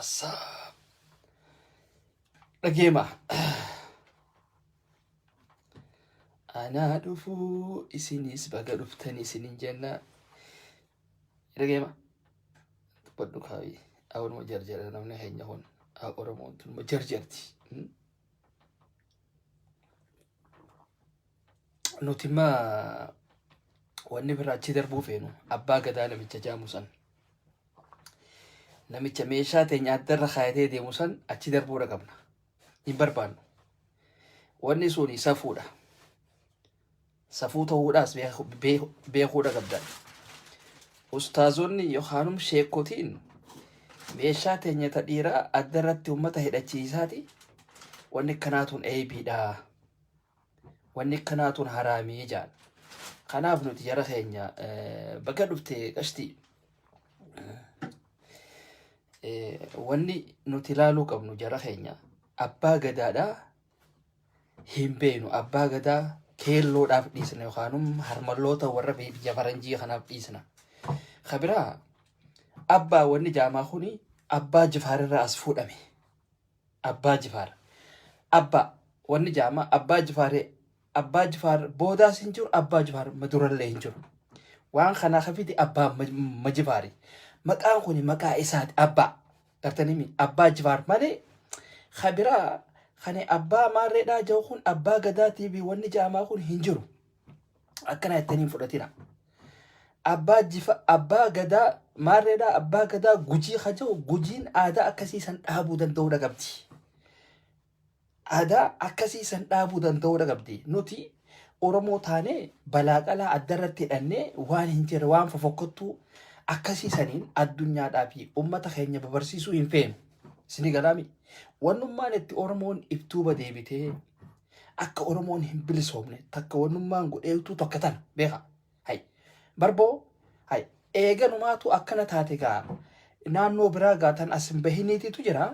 Asa dhagema ana dhufu isinis baga dhuftani isinin jenna dhagema baddu kaawi awon mo jarjara namne heenya hon oromo tun mo jarjarti nutima wanni biraachi darbuu feenu abbaa gadaa namicha jaamusan namicha meeshaa teenya addarra kaayatee deemu san achi darbuudha qabna hin barbaannu wanni suni safuudha safuu ta'uudhaas beekuudha qabdan ustaazonni yookaanum sheekotiin meeshaa teenya ta dhiiraa addarratti ummata hidhachiisaati wanni kanaatuun eebiidha wanni kanaatuun haraamii jaan kanaaf nuti jara keenya baga dhufte qashtii wanni nuti ilaaluu qabnu jara keenya abbaa gadaadha hin beenu abbaa gadaa keelloodhaaf dhiisna yookaanum harmalloota warra biyya faranjii kanaaf dhiisna khabiraa abbaa wanni jaamaa kuni abbaa jifaar irraa as fuudhame abbaa jifaar abbaa wanni jaamaa abbaa jifaar boodaas hin jiru abbaa jifaar madurallee hin jiru waan kanaa kafiti abbaa majifaari maqaan kuni maqaa isaati abbaa gartanimi abbaa jifaar malee khabiraa khane abbaa maarreedhaa jiru kun abbaa gadaatii fi wanni jaamaa kun hin jiru akkana jettanii fudhatina abbaa gadaa maarreedhaa abbaa gadaa gujii khajau gujiin aadaa akkasiisan dhaabuu danda'uudha qabdi aadaa akkasiisan dhaabuu danda'uudha qabdi nuti oromoo taane balaaqalaa addarratti hidhannee waan hin jirre waan fofokkottuu akkasiisaniin addunyaadhaa fi ummata keenya babarsiisuu hin feenu sini galaami wannummaan itti oromoon ibtuuba deebitee akka oromoon hin bilisoomne takka wannummaan godheetu tokko tana beeka hay barboo hay eeganumaatu akkana taate gaa naannoo biraa gaatan as hin bahiniititu jira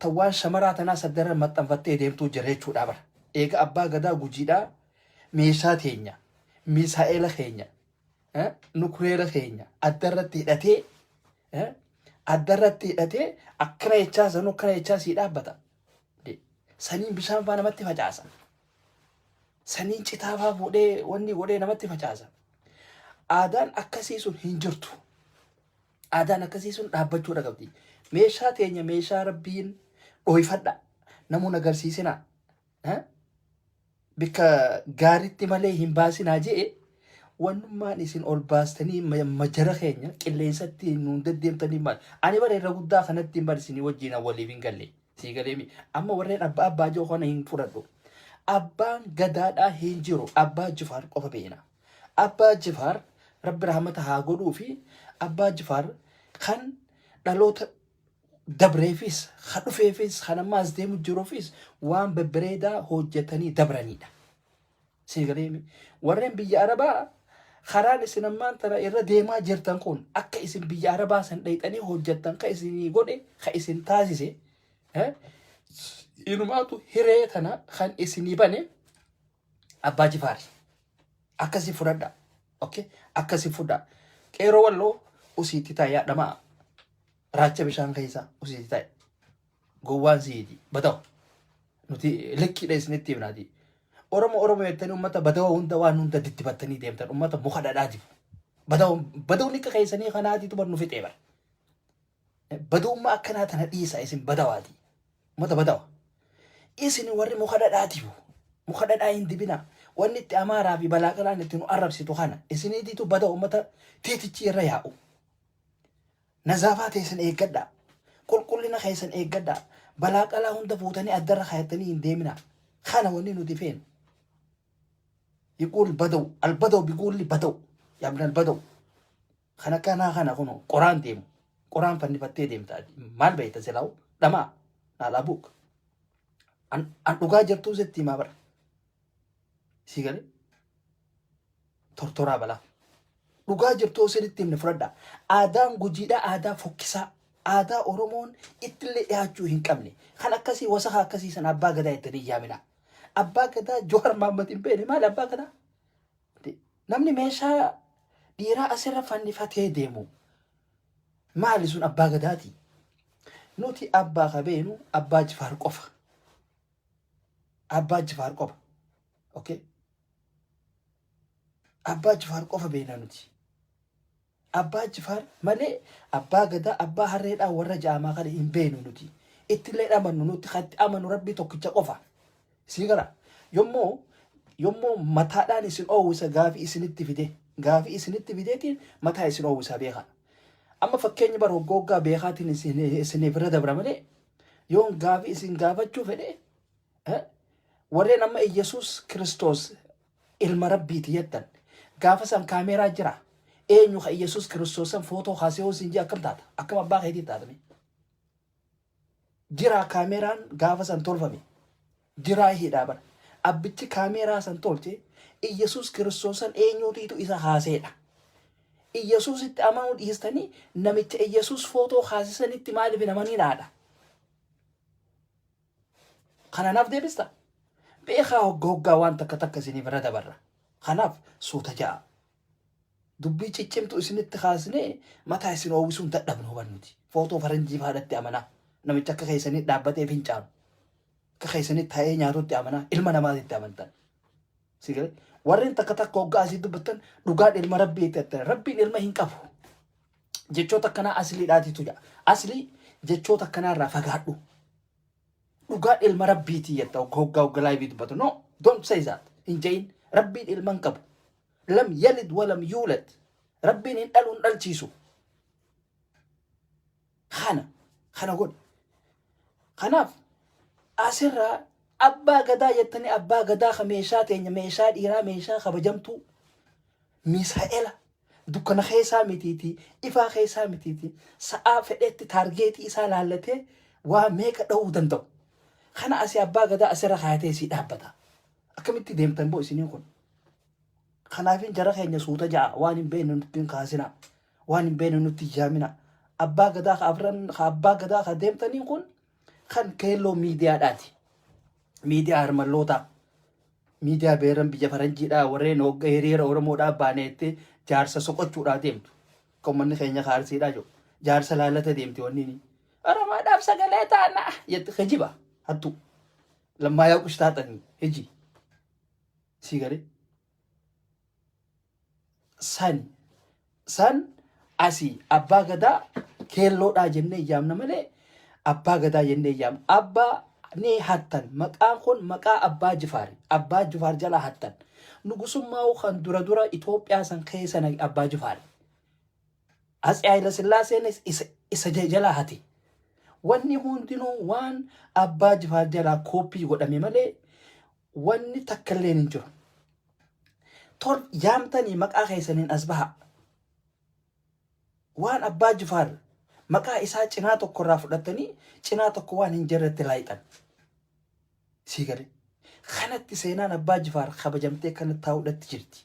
tawaan shamaraa tanaa saddara maxxanfattee deemtuu jira jechuudha bara eega abbaa gadaa gujiidhaa meeshaa teenya misaa'ela keenya nukuleera keenya addarratti hidhatee akkana jechaa sanuu akkana jechaa sii dhaabbata saniin bishaan faa namatti facaasa saniin citaa faa fuudhee wanni godhee namatti facaasa aadaan akkasii sun hin jirtu aadaan akkasii sun dhaabbachuudha qabdi meeshaa teenya meeshaa rabbiin dhoyfadha namuun agarsiisina bikka gaaritti malee hin baasinaa je'e wannummaan isin ol baastanii majara keenya qilleensatti nuun deddeemtanii maal ani bara irra guddaa kanatti maal isinii wajjin waliif hin galle sii galeemi amma warreen abbaa jiru kana hin fudhadhu abbaan gadaadhaa hin jiru abbaa jifaar qofa beena abbaa jifaar rabbi rahmata haa godhuu fi abbaa jifaar kan dhaloota dabreefis kan dhufeefis kan ammaas deemu jiruufis waan babbareedaa hojjetanii dabranidha sii galeemi warreen biyya arabaa karaan isin ammaan tana irra deemaa jirtan kun akka isin biyya arabaa san dhayxanii hojjettan ka isinii godhe ka isin taasise inumaatu hiree tana kan isinii bane abbaa jifaari akkasi fudhadha okay akkasi fudha qeeroo walloo usiitti taa'e yaadhamaa raacha bishaan keessa usiitti taa'e gowwaan siiti bataw nuti lekkiidha isinitti himnaati oromo yettanii ummata badawa hunda waan hunda dittibattanii deemtan ummata muka dhadhaatiif badawni akka keessanii kanaatiitu bar nu fixee bara badawummaa akkanaa tana dhiisa isin badawaati ummata badawa isin warri muka dhadhaa hin dibina wanni itti amaaraa fi balaaqalaan itti nu arrabsitu kana isiniitiitu badawa ummata teetichi irra yaa'u nazaafaa teessan eeggadha qulqullina keessan eeggadha balaaqalaa hunda fuutanii addarra kaayatanii hin deemina kana wanni nuti feenu يقول بدو البدو بيقول لي بدو يا ابن البدو خنا كنا كنو قرآن ديم قرآن فني فتي ديم تادي مال بيت زلاو دما على أبوك أن لقى جرتو زتي ما بر سيقولي تورا بلا لقى جرتو زتي من فردا آدم جديدا آدم فكسا آدم أورمون إتلي ياجو هنكملي خنا كسي وسخا كسي سن أبا غدا يتري يامنا أبا غدا جوهر محمد إمبيني مال أبا غدا namni meeshaa dhiiraa asirra fannifate deemu maali sun abbaa gadaati nuti abbaa ka beynu Abba Jifar qofa. Abba Jifar qofa. Okay? Abba Jifar qofa beyna nuti. Abba Jifar malee Abba Gadaa Abba Harreedhaa warra jaamaa kana hin beynu nuti. Ittillee amannu nuti katti amanu rabbii tokkicha qofa. Sii gara yommuu mataadhaan isin oowwisa gaafii isinitti fideetiin mataa isin oowwisaa beekaa. Amma fakkeenya bara hoggaa beekaatiin isin bira dabra malee yoon gaafii isin gaafachuu fedhe warreen amma Yesuus Kiristoos ilma rabbiiti jettan gaafa san kaameeraa jira. Eenyu ka Yesuus Kiristoosan footoo kaasee hoosiin jee akkam taata? Akkam abbaa keetii taatame? Jira kaameeraan gaafa san tolfame. Jiraa hidhaa bara. Abbichi kaameeraa san tolche Yesuus Kiristoosan eenyuutiitu isa haaseedha. Yesuusitti amanuu dhiistanii namicha Yesuus footoo kaasisanitti maaliif namanii dhaadha? Kanaaf deebista. Beekaa hoggaa waan takka isinii bira dabarra. Kanaaf suuta ja'a. Dubbii ciccimtu isinitti kaasnee mataa isin oowwisuun dadhabnu hubannuti. Footoo faranjii faadhatti amanaa. Namicha akka keessanii dhaabbatee fincaan. Akka keessanii taa'ee nyaatutti amanaa. Ilma namaatitti amantan. Sigale warreen takka hoggaa asii dubbattan dhugaan ilma rabbii itti attan. Rabbiin ilma hin qabu. Jechoota akkanaa asliidhaatitu jira. Aslii jechoota akkanaarraa fagaadhu. Dhugaan ilma rabbiitii jetta hoggaa laayivii dubbatu. No, don't say that. Hin jein rabbiin ilma hin qabu. Lam yalid walam yuulad. Rabbiin hin dhalu hin dhalchiisu. Kana godhe. Kanaaf asirraa Abba Gadaa jettanii Abba Gadaa ka meeshaa teenya meeshaa dhiiraa meeshaa kabajamtuu Misaa'ela dukkana keessaa mitiitii ifaa keessaa mitiitii sa'aa fedhetti taargeetii isaa laallatee waa meeqa dha'uu danda'u. Kana asii Abba Gadaa asirra kaayatee isii dhaabbata. Akkamitti deemtan boo isiniin kun? Kanaafin jara keenya suuta ja'a waan hin beekne nutti hin kaasina. Waan hin beekne nutti hin jaamina. Abba Gadaa ka Abba Gadaa ka deemtaniin kun kan keelloo miidiyaadhaati. Miidiyaa harmalloota. Miidiyaa beeran biyya faranjiidhaa warreen hogga hiriira Oromoodhaa baaneetti jaarsa soqochuudhaa deemtu. Kommanni keenya kaarsiidhaa jiru. Jaarsa laallata deemti wanniini. Oromoodhaaf sagalee taanaa jetti kijiba hattu. Lammaayyaa qushtaatanii hiji. Sigalee. San asii Abba Gadaa keelloodhaa jennee yaamna malee Abba Gadaa jennee yaamna. Abbaa ni hattan maqaan kun maqaa Abba Jifar. Abba Jifar jala hattan. Nugusummaa kan dura Itoophiyaa san keessa Abba Jifar. As Haile Sillaaseen isa jala hati. Wanni hundinuu waan Abba Jifar jala koopii godhame malee wanni takkallee hin jiru. Tol yaamtanii maqaa keessaniin as baha. Waan Abba Jifar maqaa isaa cinaa tokkorraa fudhatanii cinaa tokko waan hin jirretti laayixan. Siigale. Kanatti seenaan Abba Jifar kabajamtee kanatti taa'uudhatti jirti.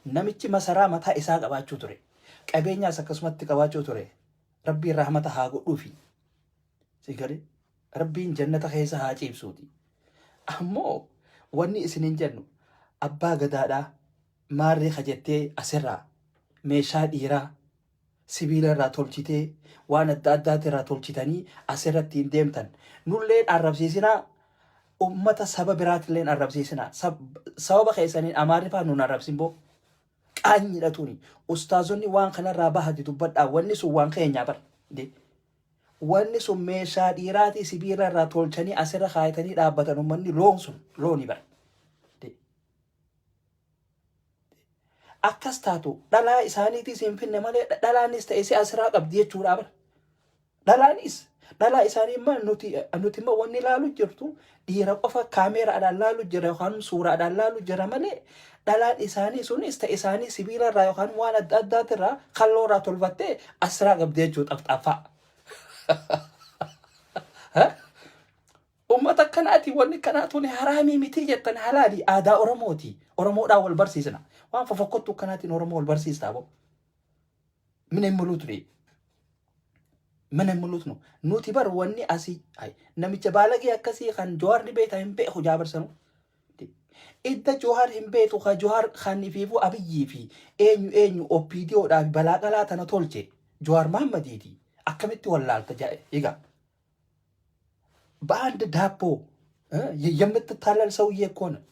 Namichi masaraa mataa isaa qabaachuu ture. Qabeenyaas akkasumatti qabaachuu ture. Rabbiin rahmata haa godhuufi. Siigale. Rabbiin jannata keessa haa ciibsuuti. Ammoo wanni isiniin jennu Abba Gadaadhaa maarree kajettee asirraa meeshaa dhiiraa sibiila irraa tolchitee waan adda addaati irraa tolchitanii asirratti hin deemtan. Nulleen arrabsiisinaa ummata saba biraatilleen arrabsiisinaa. Sababa keessaniin Amaariffaa nun arrabsin boo qaanyidhatuuni. Ustaazonni waan kanarraa bahati dubbadhaa wanni sun waan keenyaa bar. Wanni sun meeshaa dhiiraatii sibiila irraa tolchanii asirra kaayatanii dhaabbatan ummanni loon sun looni bar. Akkas taatu dhalaa isaaniitis hin finne malee dhalaanis ta'e si asirraa qabdi jechuudha bara. Dhalaa isaanii immoo nuti immoo wanni ilaalu jirtu dhiira qofa kaameeraadhaan laalu jira yookaan suuraadhaan laalu jira malee dhalaan isaanii sunis ta'e isaanii sibiila irraa yookaan waan adda addaatirraa kalloo irraa tolfattee asirraa qabdi jechuudha xaffaa. Ummata akkanaati wanni kanaatuun haraamii miti jettan halaali aadaa Oromooti. Oromoodhaan wal barsiisna. Waan fofokkottu kanaatiin Oromoo wal barsiistaa boo. Mina hin mul'utu dee. Mina hin mul'utnu. Nuti bar wanni asii namicha baalagee akkasii kan Johaarri beektaa hin beeku jaabarsanu. Idda Johaar hin beeku kan Johaar kan ifiifuu Abiyyii fi eenyu OPDOdhaaf balaa qalaa tana tolche Johaar Mahaammadiiti. Akkamitti wallaalta jaa'e egaa. በአንድ ዳቦ የምትታለል ሰውዬ እኮ ነው።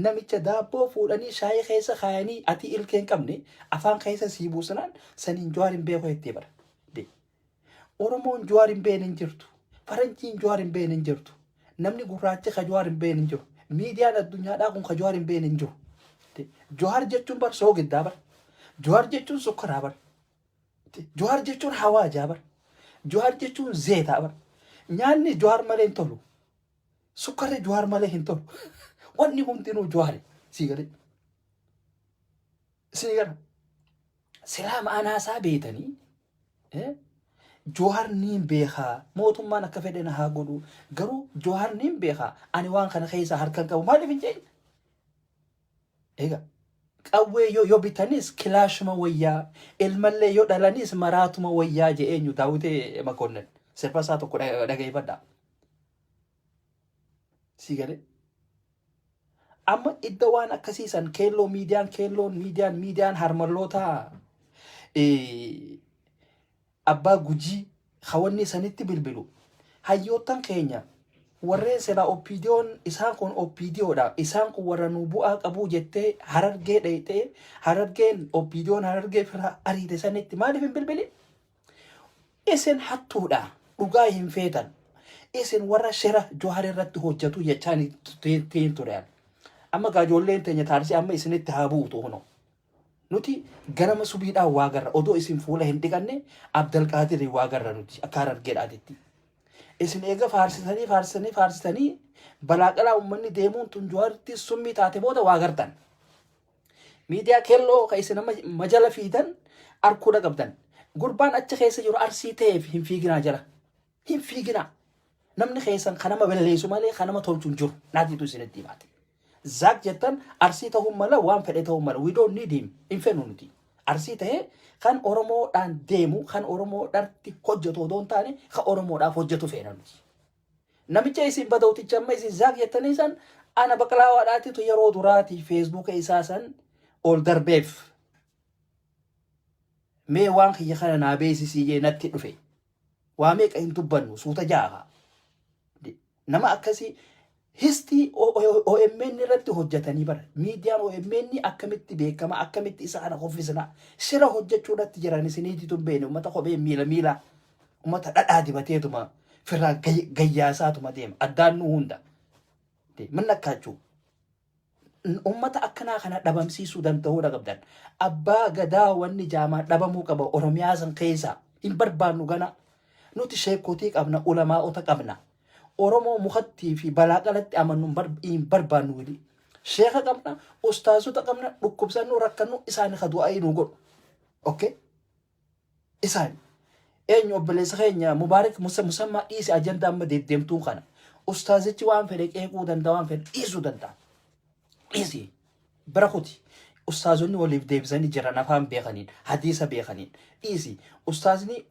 ነምቸ ዳቦ ፉደኒ ሻይ ኸይሰ ኻያኒ አቲ ኢልኬን ቀምኔ አፋን ኸይሰ ሲቡስናን ሰኒን ጀዋሪን ቤኮ ይተበር ኦሮሞን ጀዋሪን ቤን እንጅርቱ ፈረንጂን ጀዋሪን ቤን እንጅርቱ ነምኒ ጉራቸ ከጀዋሪን ቤን እንጅሩ ሚዲያን አዱኛዳ ኩን ከጀዋሪን ቤን እንጅሩ ጀዋር ጀቹን በር ሰው ግዳ በር ጀዋር ጀቹን ሱከራ በር ጀዋር ጀቹን ሐዋጃ በር ጀዋር ጀቹን ዘይታ በር ኛኒ ጀዋር መሌን ቶሉ ሱከረ ጀዋር መሌ ሂንቶሉ ወኒ ሁንቲኑ ጀዋሪ ሲገለ ሲገለ ሰላም አናሳ ቤተኒ ጀዋር ኒም ቤኻ ሞቱማን አከፈደና ሃጎዱ ገሩ ጀዋር ኒም ቤኻ አኒ ዋን ከነ ኸይሳ ሀርከን ቀቡ ማለፍ እንጂ ኤጋ ቀዌ ዮ ቢተኒስ ክላሽ መወያ ኤልመለ ዮ ዳላኒስ መራቱ መወያ ጀኤኙ ዳውቴ መኮንን ሰርፓሳቶ ኮ ደገይ በዳ ሲገለ አማ ኢደዋን አከሲሰን ኬሎ ሚዲያን ሃርመሎታ አባ ጉጂ ኸወኒ ሰኒት bilbilu hayyotan keenya warreen sila opidiyoon isaan kun opidiyoodha isaan kun warra nu bu'aa qabu jettee harargee dhayxee harargeen opidiyoon harargee fira ariite sanitti maaliif hin bilbilin isin hattuudha dhugaa hin feetan isin warra shira Jawaar irratti hojjetu jechaan tiin tureen amma gaajolleen teenya taarsi amma isinitti haa buutu hono nuti ganama subiidhaa waa garra odoo isin fuula hin dhiqanne Abdul Qaadir waa garra nuti akka harargeedhaatitti isin eega faarsitanii balaaqalaa ummanni deemuun tun Jawaaritti summii taate booda waa gartan miidiyaa keelloo ka isin majala fiidan arkuudha qabdan gurbaan achi keessa jiru arsii ta'eef hin fiiginaa jala hin fiiginaa namni keessan kanama balleessu malee kanama tolchuun jiru naatiitu isinitti himaate zak jettan arsii ta'uu mala waan fedhe ta'uu mala we don't need him in fenunuti arsii ta'e kan oromoodhaan deemu kan oromoodhaatti hojjetu odoon taane ka oromoodhaaf hojjetu feenanuti namicha isin badawticha amma isin zak jettanii san ana baqlaawaadhaatitu yeroo duraatii feesbuuka isaa san ol darbeef mee waan kiyya kana naa beesisii jee natti dhufe waa meeqa hin dubbannu suuta jaaha nama akkasii histi OMN irratti hojjetanii bara miidiyaan OMN akkamitti beekama akkamitti isa kana qofisna shira hojjechuudhaatti jiran isiniiti tumbeene ummata kophee miila ummata dhadhaa dibateetuma firraa gayyaasaatuma deema addaan nu hunda min akkaachuu ummata akkanaa kana dhabamsiisuu danda'uudha qabdan abbaa gadaa wanni jaamaa dhabamuu qaba oromiyaa san keessa hin barbaannu gana nuti sheekotii qabna ulamaa'ota qabna oromoo mukhatti fi balaaqalatti amannu barbaannu wili sheekha qabna ustaazota qabna dhukkubsannu rakkannu isaani kaduu ayinu godhu okay isaani eenyu obboleessa keenya mubaarak musammaa dhiisi ajandaa amma deemtuun kana ustaazichi waan fedhe qeequu danda'a waan fedhe dhiisuu danda'a dhiisi barakuti ustaazonni waliif deebisanii jiran afaan beekaniin hadiisa beekaniin dhiisi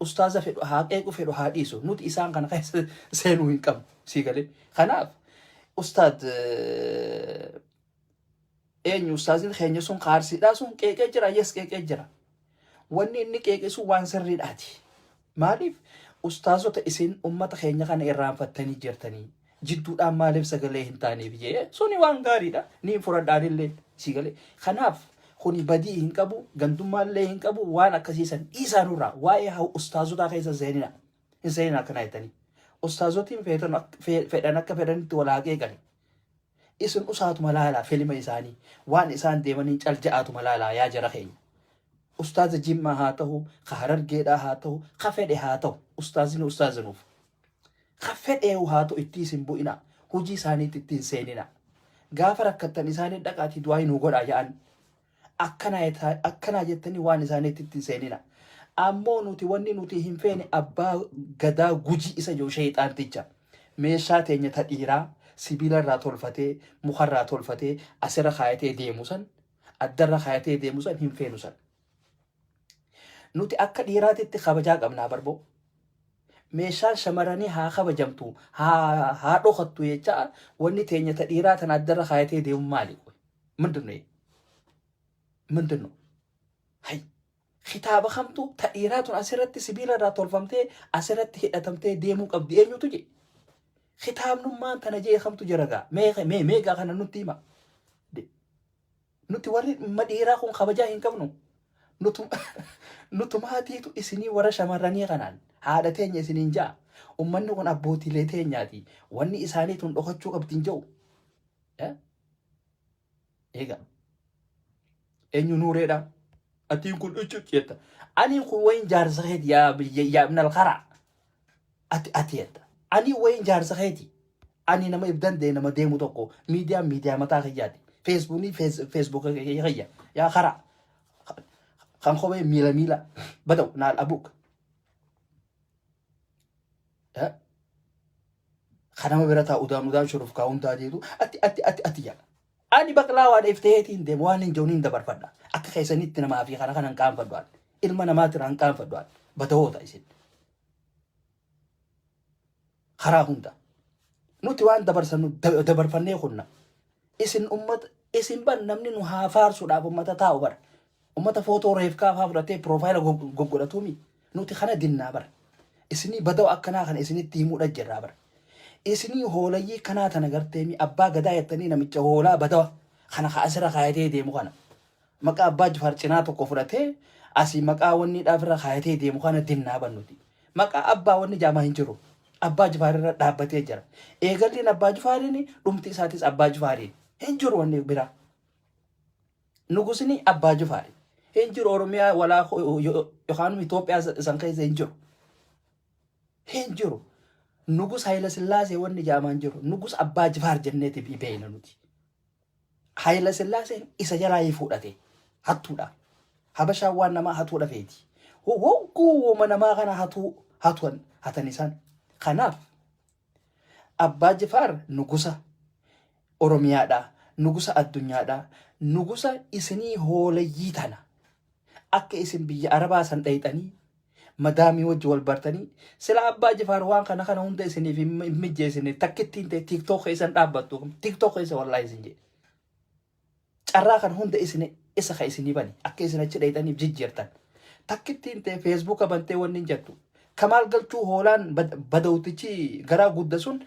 ustaaza fedhu haa qeequ fedhu haa dhiisu nuti isaan kana keessa seenuu hin qabnu siigale kanaaf ustaad eenyu ustaazin keenya sun qaarsiidhaa sun qeeqee jira yes qeeqee jira wanni inni qeeqesu waan sirriidhaati maaliif ustaazota isin ummata keenya kana irraanfattanii jirtanii jidduudhaan maaliif sagalee hin taaneef jee suni waan gaariidha niin furadhaanillee siigale kanaaf kuni badii hin qabu gandummaallee hin qabu waan akkasiisan dhiisaanurraa waa'ee ustaazotaa keessa seenina hin seenina akkana jettanii ustaazotiin fedhan akka fedhanitti walaaqee gale isin usaatuma laalaa filma isaanii waan isaan deemanii cal ja'aatuma laalaa yaa jara keenya ustaaza jimmaa haa ta'u ka harargeedhaa haa ta'u ka fedhe haa ta'u ustaazini ustaazinuuf ka fedheewu haa ta'u itti isin bu'ina hujii isaaniitti ittiin seenina gaafa rakkattan isaanii dhaqaatii du'aa hinuu godhaa ja'an akkanaa jettanii waan isaaniitti ittiin seenina ammoo nuti wanni nuti hin feene abbaa gadaa guji isa jiru sheexaanticha meeshaa teenya ta dhiiraa sibiila irraa tolfatee mukarraa tolfatee asirra kaayatee deemu san addarra kaayatee deemu san hin feenu san nuti akka dhiiraatitti kabajaa qabnaa barboo meeshaan shamaranii haa kabajamtu haa dhokattu jecha wanni teenya ta dhiiraa tan addarra kaayatee deemu maali ምንድነው hay kitaaba kamtu ta dhiiraa tun asirratti sibiila irraa tolfamtee asirratti hidhatamtee deemuu qabdi eenyutu je khitaabnummaan tana jeekamtu jiragaa meegaa kana nutti hima nuti warri madhiiraa kun kabajaa hin qabnu nutu maatiitu isinii warra shamarranii kanaan haadha teenya isiniin jaa ummanni kun abbootiilee teenyaati wanni isaanii tun dhokachuu qabdiin jedhu eega eenyu nuureedha atiin kun jetta ani kun wayin jaarsa keeti yaa ibnal qara ati yetta ani wayin jaarsa keeti ani nama ibdan dee nama deemu tokko miidiyaa mataa kiyyaati Facebook kiyya yaa qara kan kophee miila badaw naal abuk kanama bira taa udaan shuruuf kaa'uun taateetu ati yaa ani baqlaa waan ifteetiin deemu waan hin jooniin dabarfadha akka keessanitti namaa fi kana kanan qaanfadhaan ilma namaatiraan qaanfadhaan badawoota isin karaa hunda nuti waan dabarfannee kunna isin ummata isin ban namni nu haa faarsuudhaaf ummata taa'u bara ummata footoo reefkaa faa fudhatee piroofaayila goggodhatuumi nuti kana dinnaa bara isinii badaw akkanaa kana isinitti himuudha jirraa bara isinii hoolayyii kanaa tana garteemi abbaa gadaa jettanii namicha hoolaa badawa kana asirra kaayatee deemu kana maqaa abbaa jifaar cinaa tokko fudhatee asii maqaa wanni dhaafirra kaayatee deemu kana dinnaa bannuti maqaa abbaa wanni jaamaa hin jiru abbaa jifaarira dhaabbatee jira eegalliin abbaa jifaariin dhumti isaatis abbaa jifaariin hin jiru wanni biraa nugusni abbaa jifaari hin jiru oromiyaa walaa yookaan Itoophiyaa san keessa hin jiru nugus Hayila Sillaasee wanni jaamaan jiru nugus abbaa jifaar jenneeti beeyna nuti Hayila Sillaaseen isa jalaa fuudhate hattuudha habashaan waan namaa hatuudha feeti wogguu namaa kana hatan isaan kanaaf abbaa jifaar nugusa oromiyaadha nugusa addunyaadha nugusa isinii hoolayyii tana akka isin biyya arabaa san dhayxanii madaamii wajji wal bartanii sila abbaa jifaar waan kana hunda isiniif mijjeessine takkittiin ta'e tiktok isan dhaabbattu tiktok isa wallaahi isin jedhe carraa kan hunda isa ka isinii bani akka isin achi dhayxaniif jijjiirtan takkittiin ta'e feesbuuka bantee wanni hin jettu kamaal galchuu hoolaan badawtichi garaa gudda sun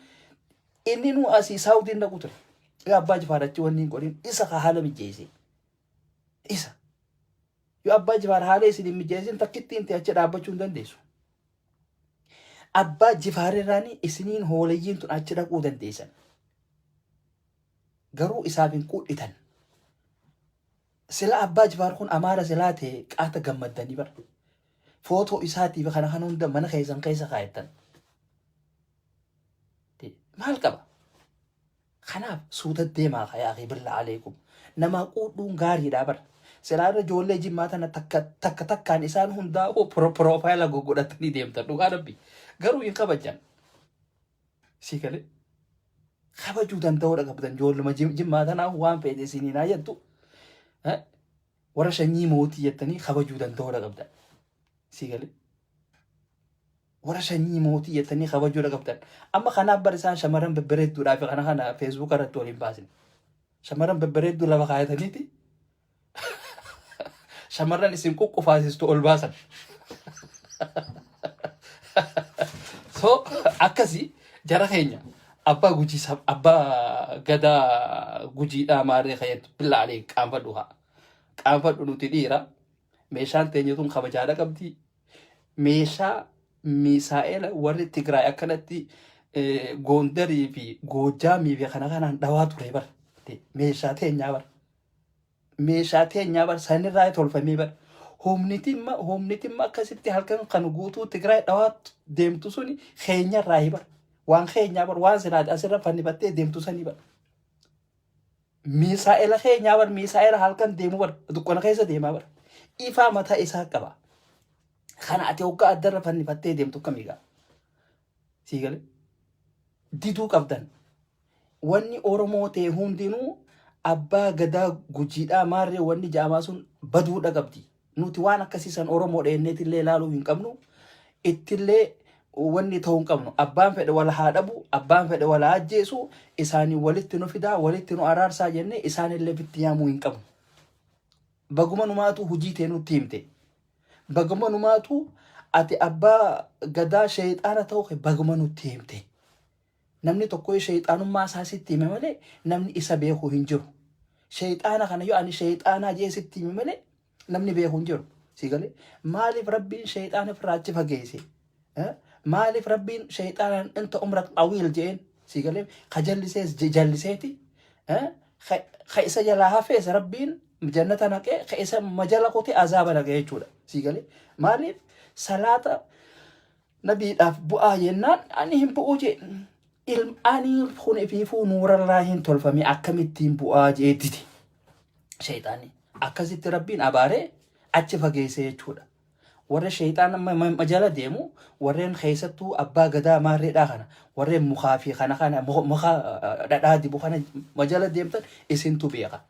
inni nu asii saawudiin dhaqu ture abbaa jifaarachi wanni hin godhin isa ka haala mijjeesse isa yoo abbaa jifaar haala isin mijjeessin takkittiin ta'e achi dhaabbachuu hin dandeessu abbaa jifaarirraanii isiniin hoolayyiin tun achi dhaquu dandeessan garuu isaaf hin quudhitan sila abbaa jifaar kun amaara silaa ta'e qaata gammaddanii bara footoo isaatiif kana hunda mana keessan keessa kaayattan maal qaba kanaaf suuta deemaa kayaa akhi billa aleekum namaa quudhuun gaariidha bara silaarra ijoollee jimmaa tana takkaan isaan hundaa piroofaayila goggodhatanii deemtan dhugaa rabbi garuu hin kabajan sii galee kabajuu danda'uudha qabdan ijoolluma jimmaa tanaa waan fedhe isiniin haa jettu warra shanyii mootii jettanii kabajuu danda'uudha qabdan sii galee warra shanyii mootii jettanii kabajuudha qabdan amma kanaaf bar isaan shamarran bebbereedduudhaaf kana feesbuuk irratti waliin baasin shamarran bebbereedduu lafa kaayataniiti shamarran isin quqqufaasistu ol baasan so akkasi jara keenya abbaa gujii abbaa gadaa gujiidhaa maarree kayyattu billa alee qaanfadhu nuti dhiira meeshaan teenya tun kabajaadha qabdi meeshaa misaa'ela warri Tigraay akkanatti Gondarii fi Goojaamii fi kana kanaan dhawaa ture bar meeshaa teenyaa bar sanirraa tolfamee bar humnitimma akkasitti halkan kan guutuu Tigraay dhawaa deemtu suni keenyarraa bar waan keenyaa bar waan silaati asirra fannifattee deemtu sanii bar misaa'ela keenyaa bar misaa'ela halkan deemu bar dukkana keessa deemaa bar ifaa mataa isaa qaba kana ati hoggaa addarra fannifattee deemtu kamiigaa sii galee diduu qabdan wanni oromoo ta'e hundinuu abbaa gadaa gujiidhaa maarree wanni jaamaa sun baduudha qabdi nuti waan akkasiisan oromoo dheenneetillee ilaaluu hin qabnu ittillee wanni ta'uu hin qabnu abbaan fedhe wala haa dhabu abbaan fedhe wala ajjeesu isaanii walitti nu fidaa walitti nu araarsaa jennee isaanillee fitti yaamuu hin qabnu baguma numaatu hujii ta'e nutti himte baguma numaatu ati abbaa gadaa sheexaana ta'u baguma nutti himte namni tokko shayxaanummaa isaa sitti hime malee namni isa beeku hin jiru. Shayxaana kana yoo ani shayxaanaa jee sitti hime malee namni beeku hin jiru. Sigalee maaliif rabbiin shayxaana irraa achi fageesse? Maaliif rabbiin shayxaanaan inta umrak xawiil jeen? Sigalee kajallisees jalliseeti. Isa jalaa hafees rabbiin jannata naqee isa majala kote azaaba naqee jechuudha. Sigalee maaliif salaata nabiidhaaf bu'aa jennaan ani hin bu'uu jee. Ani kun ifiifuu nuurarraa hin tolfame akkamittiin bu'aa jeettiti. Shayxaanni akkasitti rabbiin abaaree achi fageesse jechuudha. Warra shayxaan majala deemu warreen keessattuu abbaa gadaa maarreedhaa kana warreen mukaa fi kana muka dhadhaa dibu kana majala deemtan isintu beeka.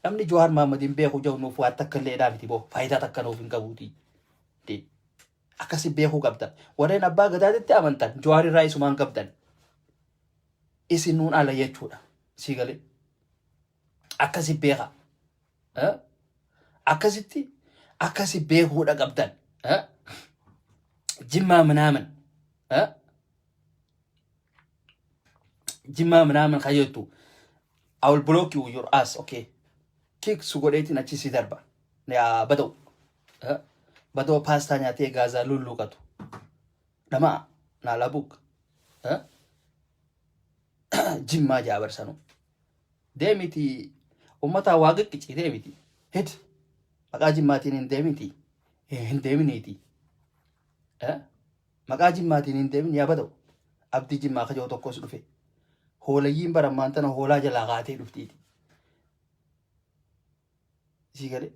Namni Jawaar Mahaammadiin beeku jiru nuuf waan takka illee dhaabiti boo faayidaa takka nuuf hin qabuuti. Akkasi beekuu qabdan. Warreen abbaa gadaatitti amantan Jawaar irraa isumaan qabdan. Isin nuun ala jechuudha. Sigalee akkasi beeka. Akkasi beekuudha qabdan. Jimmaa minaaman. Jimmaa minaaman kayyootu. I will block you your ass, okay? Kick sugodheetiin achi si darba. Badoo. Badoo paastaa nyaatee gaazaa lulluqatu. Namaa naala buk. Jimmaa jaabarsanu. Deemiti ummataa waa qiqqicii deemiti. Hid maqaa jimmaatiin hin deemiti. Hin deeminiiti. Maqaa jimmaatiin hin deemin yaa bada'u. Abdii jimmaa kajoo tokkos dhufe. Hoolayyiin barammaan tana hoolaa jalaa qaatee dhuftiiti. Sigalee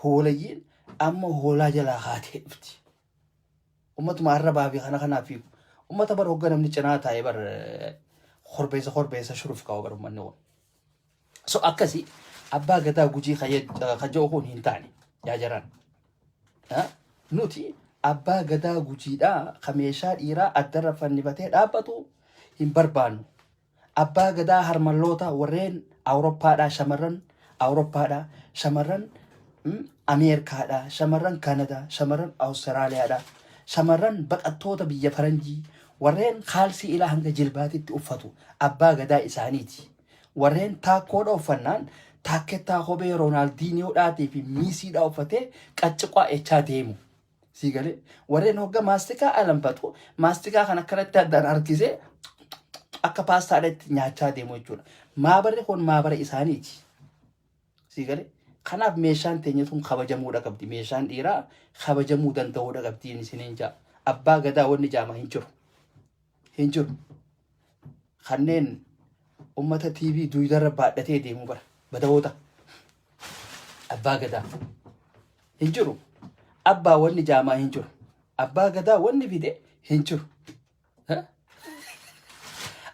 hoolayyiin amma hoolaa jalaa qaatee dhufti. Ummatuma arrabaa fi kanaa fi ummata bara hogga namni cinaa taa'ee bar korbeessa shuruuf kaa'u bar ummanni waan. So akkasi abbaa gadaa gujii kajoo kun hin taane yaa jaraan. Nuti abbaa gadaa gujiidhaa ka meeshaa dhiiraa addarra fannifatee dhaabbatu hin barbaannu. Abbaa gadaa harmalloota warreen Awuroppaadhaa shamarran Awuroppaadhaa shamarran Ameerikaadhaa shamarran Kanadaa shamarran Awustiraaliyaadhaa shamarran baqattoota biyya faranjii warreen kaalsii ilaa hanga jilbaatitti uffatu abbaa gadaa isaaniiti. Warreen taakkoodha uffannaan taakkettaa kophee Roonaaldiniyoodhaatii fi Miisiidhaa uffatee qacciqaa echaa deemu. Sigalee warreen hogga maastikaa alanfatu maastikaa kan akkanatti addaan harkisee akka paastaadhaatti nyaachaa deemu jechuudha. Maabarri kun maabara isaaniiti. Sigalee kanaaf meeshaan teenya tun kabajamuudha qabdi. Meeshaan dhiiraa kabajamuu danda'uudha qabdi isiniin jaa. Abbaa gadaa wanni jaama hin jiru. Hin jiru. Kanneen ummata TV duydarra baadhatee deemu bara. Badawoota. Abbaa gadaa. Hin jiru. Abbaa wanni jaamaa hin jiru. Abbaa gadaa wanni fide hin jiru.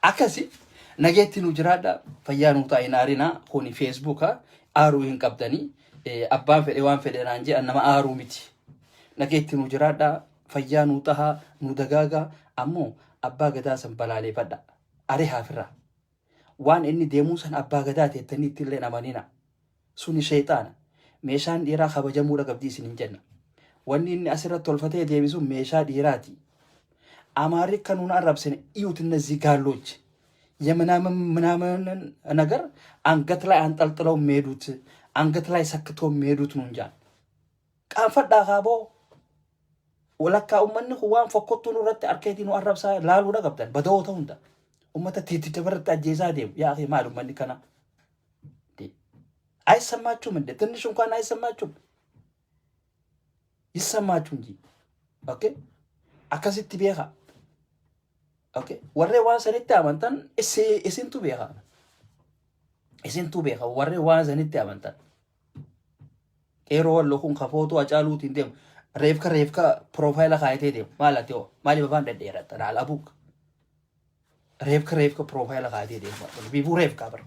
Akkasi nageetti nu jiraadha. Fayyaa nu taa'in aarinaa kuni Feesbuukaa aaruu hin qabdanii. Abbaan fedhe waan fedhe naan jedhan nama aaruu miti. Nageetti nu jiraadha. Fayyaa nu tahaa nu dagaagaa ammoo abbaa gadaa san balaaleeffadha. Aree haafirraa. Waan inni deemuu san abbaa gadaa teettanii itti illee amanina. Suni shayxaana. Meeshaan dhiiraa kabajamuudha qabdi isin hin jenna. Wanni inni asirratti tolfatee deebisu meeshaa dhiiraati. Amaarri kan nuun arrabsine iyuut እነዚህ ጋሎች የምናምን ነገር አንገት ላይ አንጠልጥለው የሚሄዱት አንገት ላይ ሰክተው የሚሄዱት ነው እንጂ ቃንፈዳ ካቦ ወለካ ኡመን ሁዋን ፈኮቱ ኑረት አርኬቲ ነው አረብሳ ላሉ ደገብተን በደውተው እንደ ኡመተ ቲቲ ተበረጣ ጄዛ ደም ያ አኺ ማሉ ማን ከና አይሰማችሁም እንደ ትንሽ እንኳን አይሰማችሁም ይሰማችሁ እንጂ ኦኬ አከሲት ቢያ ኦኬ ወሬ ዋሰኒት አመንተን እሲንቱ ቢያ ወሬ ዋሰኒት አመንተን ኤሮ ወለኩን ከፎቶ አጫሉት እንደም ሬፍካ ፕሮፋይል ካይቴ ደም ማለት ነው ማሊ በባን ደደረተ አላቡክ ሬፍካ ፕሮፋይል ካይቴ ደም ቢቡ ሬፍካ በር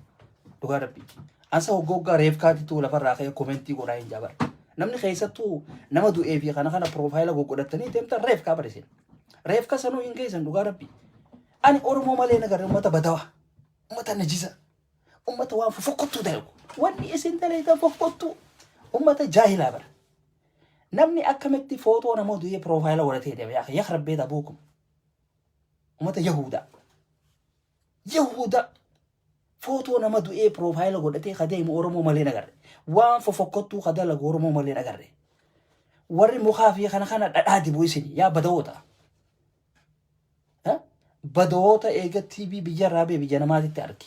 ዱጋረቢ አንሳ ወጎጋ ሬፍካ ቲቱ ለፈራ ከ ኮሜንቲ ጎራይ ጃበር namni keessattuu nama du'ee fi kana profaayila goggodhatanii deemtan reefkaa barreessin. Reefka sanuu hin geessan dhugaa rabbi. Ani Oromoo malee nagarre uummata badawa. Uummata najisa. Uummata waan fokkottuu dalagu. Wanni isin dalagan fokkottuu. Uummata jaahilaa bara. Namni akkamitti footoo nama du'ee profaayila godhatee deema yaa rabbeeta buukum. Uummata Yahudaa. Yahuda footoo nama du'ee profaayila godhatee kadeemu Oromoo malee nagarre. Waan fofokkottuu kadalagu Oromoo malee nagarre. Warri mukaa fi kana dhadhaa dibuu isin yaa badawoota. Badoota eega TV biyya raabee biyya namaatitti argi.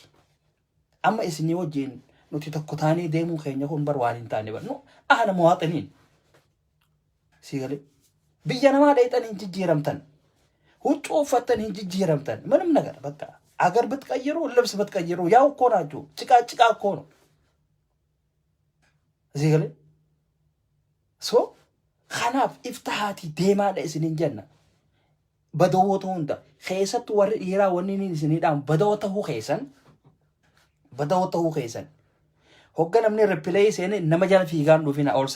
Amma isinii wajjin nuti tokko taanee deemuu keenya kun bar waan hin taane barnu ahana muwaaxiniin. Sigalee biyya namaa dheexan hin jijjiiramtan. Huccuu uffattan hin jijjiiramtan. Manum nagar bakka agar bitqayyiru ልብስ bitqayyiሩ ያው እኮ ናችሁ። ጭቃ እኮ ነው። Sigalee so kanaaf iftahaati deemaadha isinin jenna. Badoota hunda keessattu warri dhiiraa wanni inni isinidhaan badoota huu keessan hogga namni reppilee seene nama jala fiigaan dhufina ol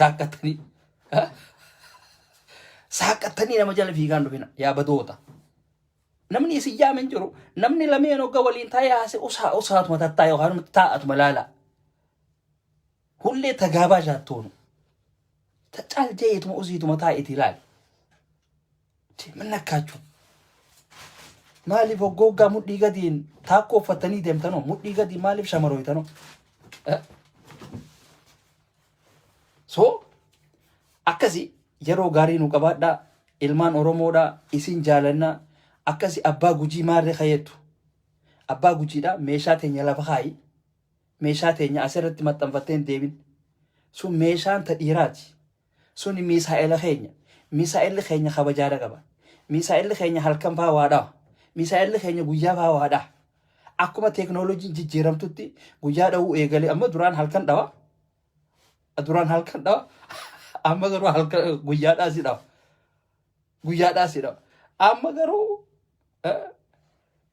saaqattanii nama jala fiigaan dhufina yaa badoota. Namni isin yaamen jiru namni lameen hogga waliin taa'ee haase usaatuma tattaa yookaan taa'atuma laala. Hullee tagaabaa jaattoonu. Tacaal jeetuma usiituma taa'eeti ilaali. Min nakkaachuu. Maaliif hoggoggaa mudhii gadiin taakkoo uffattanii deemtanoo mudhii gadii maaliif shamarooytanoo? So akkasi yeroo gaarii nu qabaadhaa ilmaan Oromoodhaa isin jaalannaa akkasi abbaa gujii maarree kayettu. Abbaa gujiidhaa meeshaa teenya lafa kaayi. Meeshaa teenya asirratti maxxanfatteen deebin. Sun meeshaan ta dhiiraati. Suni misaa'ela keenya. Misaa'elli keenya kabajaadha qaba. Misaa'elli keenya halkan faawaadha. Misaa'elli keenya guyyaa faawaadha. Akkuma teknooloojiin jijjiiramtutti guyyaa dha'uu eegalee amma duraan halkan dhawa. Amma garuu halkan guyyaadhaa si dhawa. Amma garuu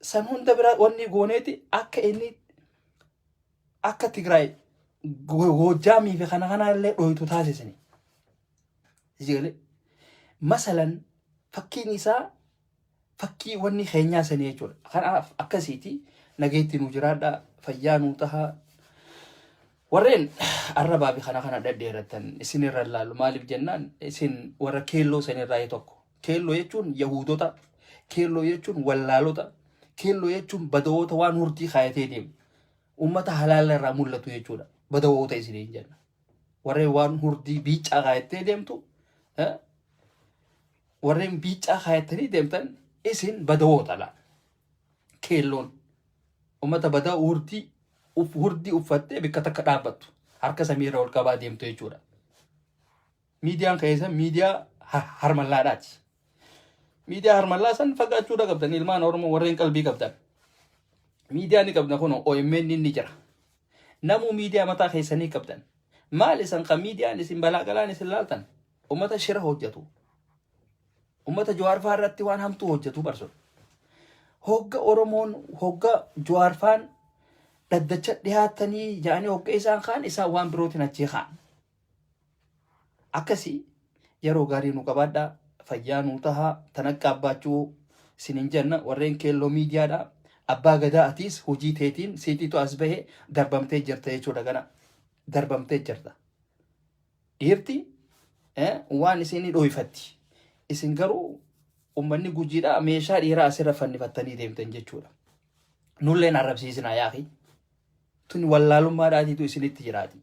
san hunda bira wanni gooneeti akka inni akka Tigraay Gojaamii fi kana illee dhoytu taasisani. Sigalee masalan fakkiin isaa fakkii wanni keenyaa sanii jechuudha. Kanaaf akkasiiti nageetti nu jiraadha fayyaa nu tahaa. Warreen arrabaa fi kana dhadheeratan isinirra ilaalu maaliif jennaan isin warra keelloo sanirraa tokko. Keelloo jechuun Yahuudota, keelloo jechuun wallaalota, keelloo jechuun badoota waan hurtii kaayatee deemu. Ummata halaala irraa mul'atu jechuudha. Badoota isiniin jenna. Warreen waan hurtii biicaa kaayattee deemtu, warreen biicaa kaayattanii deemtan isin badoota laa. Keelloon ummata badaa hurtii uffattee bikka takka dhaabbattu. Harka samiirra ol qabaa deemtu jechuudha. Miidiyaan keessan miidiyaa harmallaadhaati. Miidiyaa harmallaa san fagaachuudha qabdan ilmaan Oromoo warreen qalbii qabdan. Miidiyaa ni qabna kun OMN ni jira. Namuu miidiyaa mataa keessanii qabdan. Maal isan kan miidiyaan isin balaaqalaan isin laaltan? Ummata shira hojjetu. Ummata Jawaarfaa irratti waan hamtuu hojjetu barso. Hogga Oromoon hogga Jawaarfaan daddacha dhiyaatanii jaanii hogga isaan kaan isaan waan birootiin achii kaan. Akkasii yeroo gaarii nu qabaadhaa fayyaa nu tahaa tanakka abbaachuu sinin jenna warreen keelloo miidiyaadhaa. Abba Gadaa atis hojii teetiin seetiitu as bahee darbamtee jirta jechuudha kana. Darbamtee jirta. Dhiirti waan isinii dhooyfatti. Isin garuu ummanni gujiidhaa meeshaa dhiiraa asirra fannifattanii deemtan jechuudha. Nulleen arrabsiisina yaaqi. Tun wallaalummaadhaatiitu isinitti jiraati.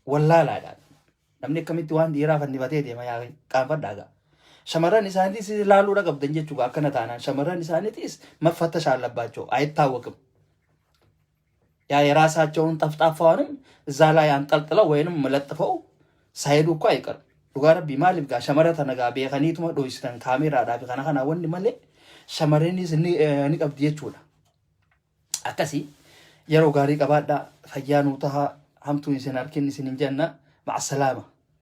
Wallaalaadhaan. Namni akkamitti waan dhiiraa fannifatee deema yaaqi qaanfadhaagaa. Shamarran isaaniitis ilaaluudha qabdan jechuudha akkana taanaan shamarran isaaniitis maffata shaallabaachoo አይታወቅም ያ የራሳቸውን ጠፍጣፋውንም እዛ ላይ አንጠልጥለው ወይንም መለጥፈው ሳይሄዱ እኮ አይቀርም ዱጋ ረቢ ማሊፍ ጋር ሸመረ ተነጋ ቤከኒቱማ ዶይስተን ካሜራ ዳፊ ከና ወንድ መለ ሸመረኒስ ni qabdi jechuudha akkasi yeroo gaarii qabaadha fayyaa nu taha hamtuun isin arkin isin jenna ma'a salaama